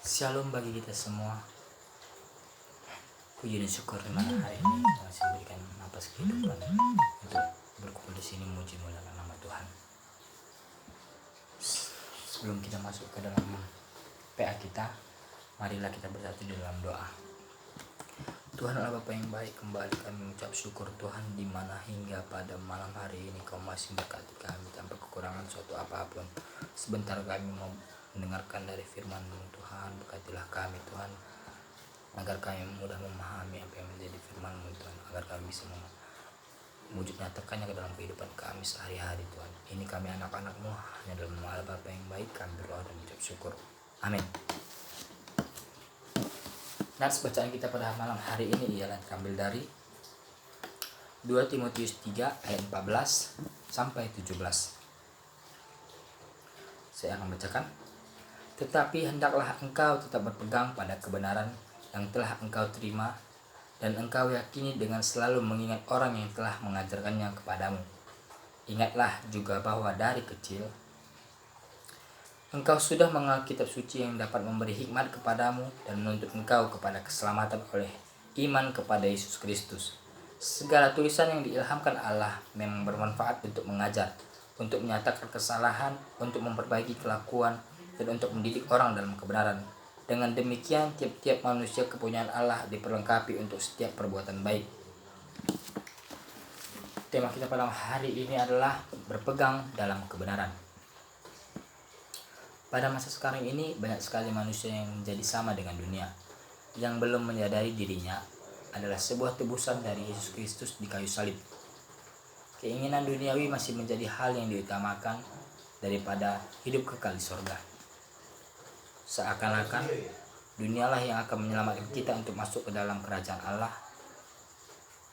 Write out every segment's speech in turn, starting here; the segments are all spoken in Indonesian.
Shalom bagi kita semua. Puji dan syukur di malam hari ini masih memberikan napas kehidupan untuk berkumpul di sini memuji muliakan nama Tuhan. Sebelum kita masuk ke dalam PA kita, marilah kita bersatu di dalam doa. Tuhan Allah Bapa yang baik, kembali kami mengucap syukur Tuhan di mana hingga pada malam hari ini Kau masih berkati kami tanpa kekurangan suatu apapun. Sebentar kami mau mendengarkan dari firman-Mu Tuhan, berkatilah kami Tuhan, agar kami mudah memahami apa yang menjadi firman-Mu Tuhan, agar kami bisa mewujud nyatakannya ke dalam kehidupan kami sehari-hari Tuhan. Ini kami anak-anak-Mu, hanya dalam nama Allah Bapa yang baik kami berdoa dan mengucap syukur. Amin. Nats bacaan kita pada malam hari ini ialah terambil dari 2 Timotius 3 ayat 14 sampai 17. Saya akan bacakan. Tetapi hendaklah engkau tetap berpegang pada kebenaran yang telah engkau terima dan engkau yakini dengan selalu mengingat orang yang telah mengajarkannya kepadamu. Ingatlah juga bahwa dari kecil engkau sudah mengenal kitab suci yang dapat memberi hikmat kepadamu dan menuntut engkau kepada keselamatan oleh iman kepada Yesus Kristus. Segala tulisan yang diilhamkan Allah memang bermanfaat untuk mengajar, untuk menyatakan kesalahan, untuk memperbaiki kelakuan, dan untuk mendidik orang dalam kebenaran. Dengan demikian tiap-tiap manusia kepunyaan Allah diperlengkapi untuk setiap perbuatan baik. Tema kita pada hari ini adalah berpegang dalam kebenaran. Pada masa sekarang ini banyak sekali manusia yang menjadi sama dengan dunia, yang belum menyadari dirinya adalah sebuah tebusan dari Yesus Kristus di kayu salib. Keinginan duniawi masih menjadi hal yang diutamakan daripada hidup kekal di sorga. Seakan-akan dunialah yang akan menyelamatkan kita untuk masuk ke dalam kerajaan Allah.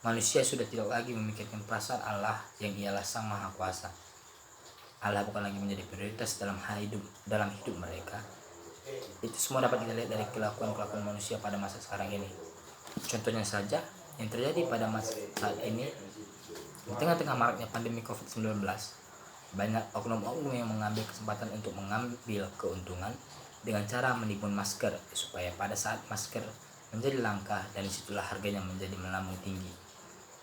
Manusia sudah tidak lagi memikirkan perasaan Allah yang ialah Sang Maha Kuasa. Allah bukan lagi menjadi prioritas dalam hidup mereka. Itu semua dapat kita lihat dari kelakuan manusia pada masa sekarang ini. Contohnya saja yang terjadi pada masa saat ini, di tengah-tengah maraknya pandemi COVID-19, banyak oknum-oknum yang mengambil kesempatan untuk mengambil keuntungan dengan cara menimbun masker, supaya pada saat masker menjadi langka dan disitulah harganya menjadi melambung tinggi.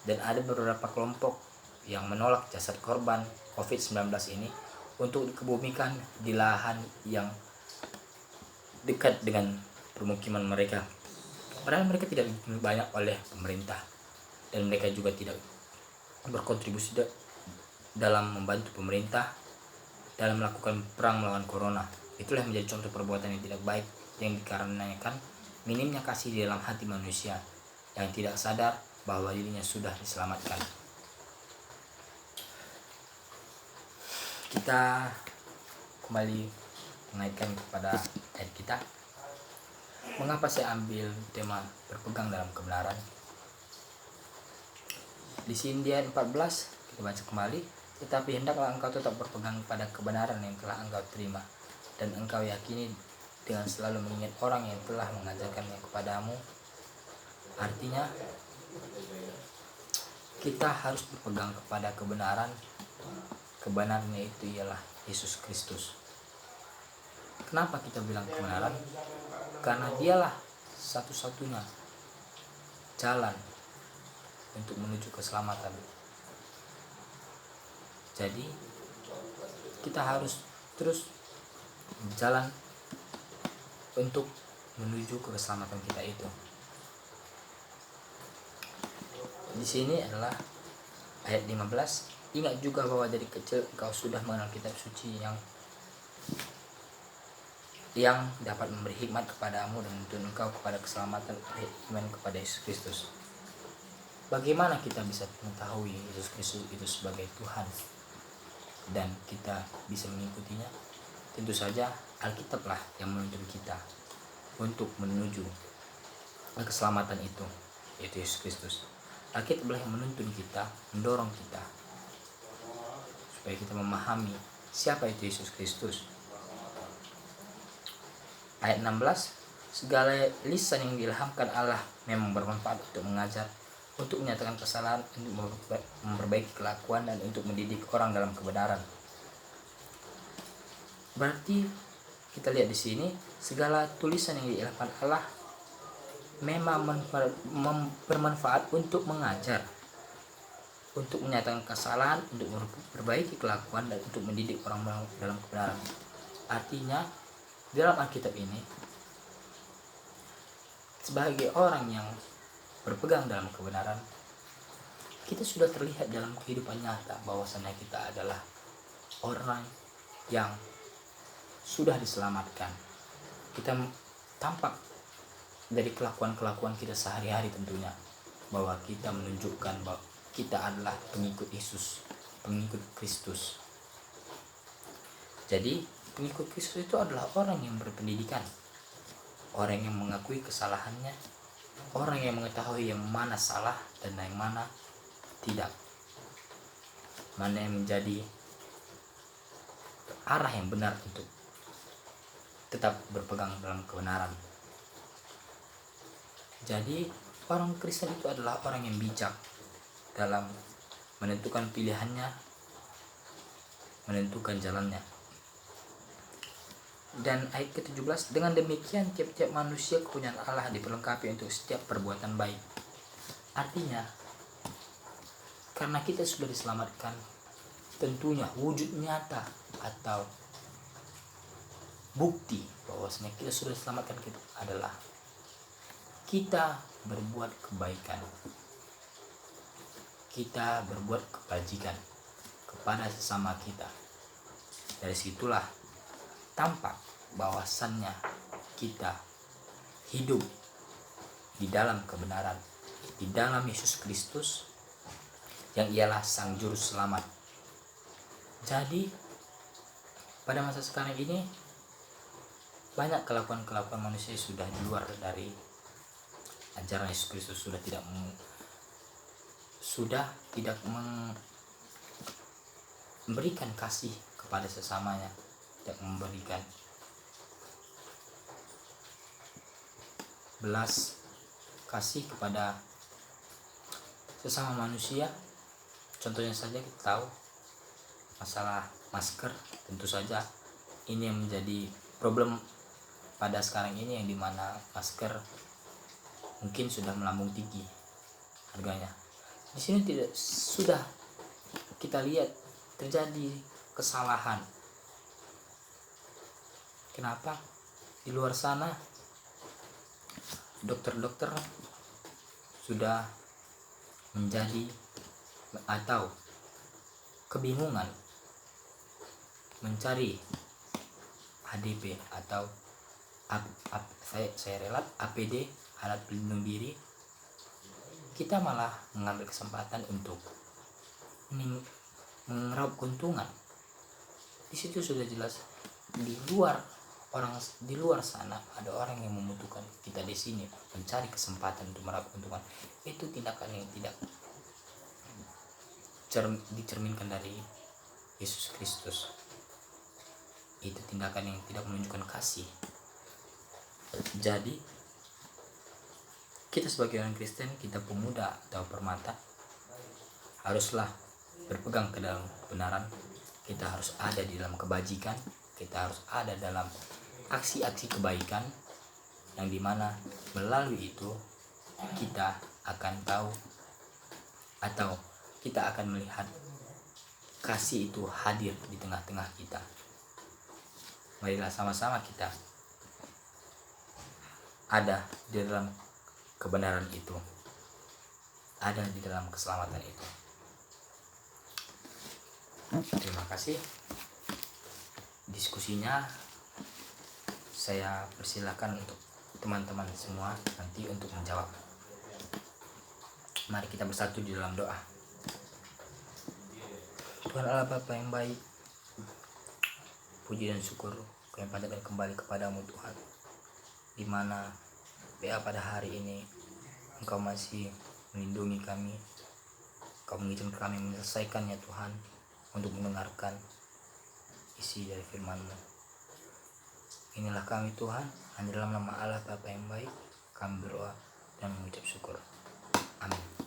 Dan ada beberapa kelompok yang menolak jasad korban COVID-19 ini untuk dikebumikan di lahan yang dekat dengan permukiman mereka. Padahal mereka tidak banyak oleh pemerintah dan mereka juga tidak berkontribusi dalam membantu pemerintah dalam melakukan perang melawan corona. Itulah yang menjadi contoh perbuatan yang tidak baik yang dikarenakan minimnya kasih di dalam hati manusia yang tidak sadar bahwa dirinya sudah diselamatkan. Kita kembali mengaitkan kepada ayat kita. Mengapa saya ambil tema berpegang dalam kebenaran? Di sini di ayat 14 kita baca kembali. Tetapi hendaklah engkau tetap berpegang pada kebenaran yang telah engkau terima dan engkau yakini dengan selalu mengingat orang yang telah mengajarkannya kepadamu. Artinya kita harus berpegang kepada kebenaran. Kebenarannya itu ialah Yesus Kristus. Kenapa kita bilang kebenaran? Karena dialah satu-satunya jalan untuk menuju keselamatan. Jadi kita harus terus berjalan untuk menuju ke keselamatan kita itu. Di sini adalah ayat 15. Ingat juga bahwa dari kecil engkau sudah mengenal kitab suci yang dapat memberi hikmat kepadamu dan menuntun engkau kepada keselamatan oleh iman kepada Yesus Kristus. Bagaimana kita bisa mengetahui Yesus Kristus itu sebagai Tuhan dan kita bisa mengikutinya? Tentu saja Alkitablah yang menuntun kita untuk menuju keselamatan itu, yaitu Yesus Kristus. Alkitablah yang menuntun kita, mendorong kita supaya kita memahami siapa itu Yesus Kristus. Ayat 16, segala lisan yang diilhamkan Allah memang bermanfaat untuk mengajar, untuk menyatakan kesalahan, untuk memperbaiki kelakuan, dan untuk mendidik orang dalam kebenaran. Berarti kita lihat di sini, segala tulisan yang dielahkan Allah memang bermanfaat untuk mengajar, untuk menyatakan kesalahan, untuk memperbaiki kelakuan, dan untuk mendidik orang dalam kebenaran. Artinya dalam Alkitab ini, sebagai orang yang berpegang dalam kebenaran, kita sudah terlihat dalam kehidupan nyata bahwasanya kita adalah orang yang sudah diselamatkan. Kita tampak dari kelakuan-kelakuan kita sehari-hari tentunya, bahwa kita menunjukkan bahwa kita adalah pengikut Yesus, pengikut Kristus. Jadi pengikut Kristus itu adalah orang yang berpendidikan, orang yang mengakui kesalahannya, orang yang mengetahui yang mana salah dan yang mana tidak, mana yang menjadi arah yang benar untuk tetap berpegang dalam kebenaran. Jadi orang Kristen itu adalah orang yang bijak dalam menentukan pilihannya, menentukan jalannya. Dan ayat ke-17, dengan demikian tiap-tiap manusia kepunyaan Allah diperlengkapi untuk setiap perbuatan baik. Artinya, karena kita sudah diselamatkan, tentunya wujud nyata atau bukti bahwasanya kita sudah diselamatkan kita adalah kita berbuat kebaikan, kita berbuat kebajikan kepada sesama kita. Dari situlah tampak bahwasannya kita hidup di dalam kebenaran, di dalam Yesus Kristus yang ialah Sang Juru Selamat. Jadi pada masa sekarang ini banyak kelakuan-kelakuan manusia sudah di luar dari ajaran Yesus Kristus, sudah tidak memberikan kasih kepada sesamanya, tidak memberikan belas kasih kepada sesama manusia. Contohnya saja kita tahu masalah masker, tentu saja ini yang menjadi problem pada sekarang ini, yang dimana masker mungkin sudah melambung tinggi harganya. Di sini sudah kita lihat terjadi kesalahan. Kenapa? Di luar sana dokter-dokter sudah menjadi atau kebingungan mencari HDP atau saya relat APD, alat pelindung diri. Kita malah mengambil kesempatan untuk mengeraup keuntungan. Di situ sudah jelas di luar sana ada orang yang membutuhkan. Kita di sini mencari kesempatan untuk meraup keuntungan. Itu tindakan yang tidak dicerminkan dari Yesus Kristus. Itu tindakan yang tidak menunjukkan kasih. Jadi kita sebagai orang Kristen, kita pemuda atau permata, haruslah berpegang ke dalam kebenaran. Kita harus ada di dalam kebajikan, kita harus ada dalam aksi-aksi kebaikan, yang dimana melalui itu kita akan tahu atau kita akan melihat kasih itu hadir di tengah-tengah kita. Marilah sama-sama kita ada di dalam kebenaran itu, ada di dalam keselamatan itu. Terima kasih. Diskusinya saya persilakan untuk teman-teman semua nanti untuk menjawab. Mari kita bersatu di dalam doa. Tuhan Allah Bapa yang baik, puji dan syukur kami panjatkan kembali kepadamu Tuhan, di mana pada hari ini Engkau masih melindungi kami, Engkau mengizinkan kami menyelesaikannya Tuhan, untuk mendengarkan isi dari firman-Mu. Inilah kami Tuhan, hanya dalam nama Allah Bapa yang baik kami berdoa dan mengucap syukur. Amin.